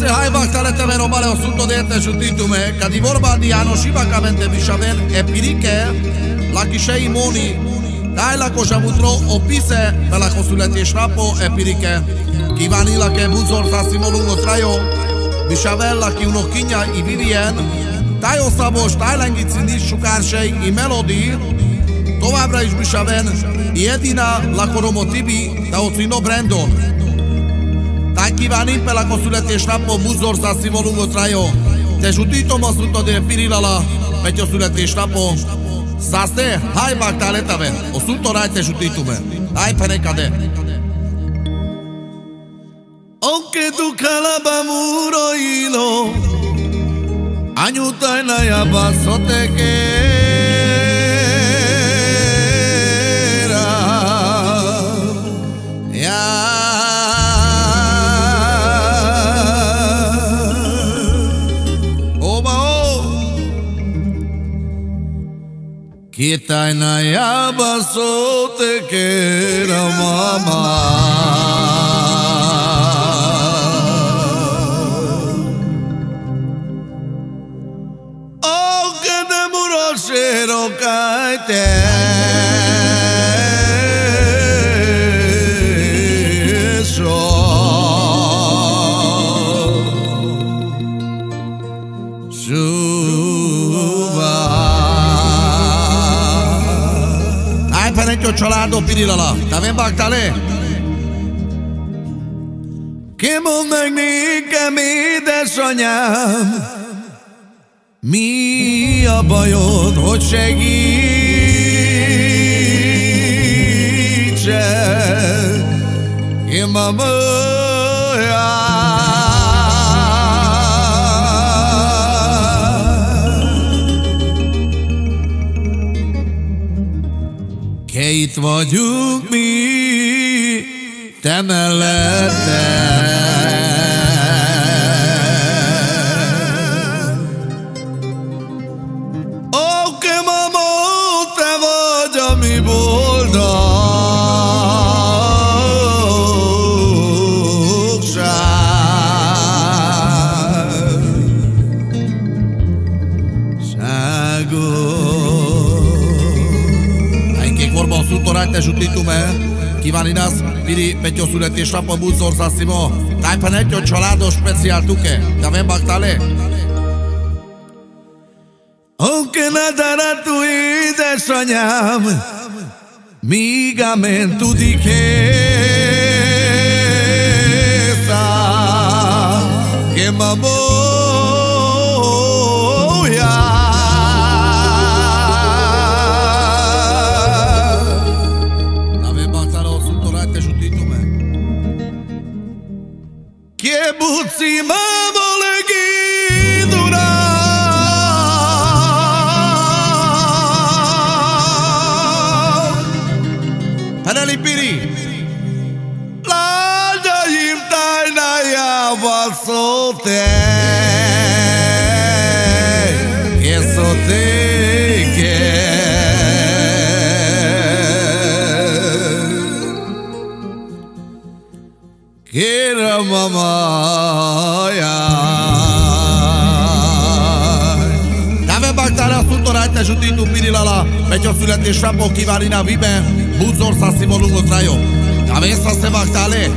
se haibactalete meno male assunto de tesutitume, ca di vorba di anoshibacamente bishaven e pirike, la kishei moni, dai la koshamutro opise per la consulete shrapo e pirike, ki vanila che buzor sa simolungo traio, bishaven la ki uno kinja I vivien, dai oszabos, dai lengicini sukársei I melodi, továbbra is bishaven, I edina la koromotibi, da ocino Brandon. Dai kívánim per la születésnapon buzzország szimolungot rájó. Te zsutítom azt tudta, de pirilala, megy a születésnapon. Szászte, hájbágtál letave, a szutto ráj te zsutítume. Hájpenekade. Aunque tu calaba muro hilo, anyuta na ya basote Kita na ya baso te quiera mamá. Oh que de muro cero caete. Parecchio ciolato pirilala, t'avem bactale. Che mondani che mi desonyám, mi a bajod, hogy segítsek, én itt vagyunk mi, te melletted. Ó, che mamó, te vagy a mi Te zsutitume, kíváninász, piri peťo születésnapon buzzorszászimo, tájpanetjo családos speciáltuke, t'avem bactale. Aunque nadara tu édesanyám, míg amen tudik észám, que mamó. Buzzi mamo le ghidura Panali piri La jayim taina ya vasote Esote ke Kera mama Te zsutítú pirilala, megy a születésnapon kívániná vibe, buzzország szimolungot rájó. T'avem să se bactale.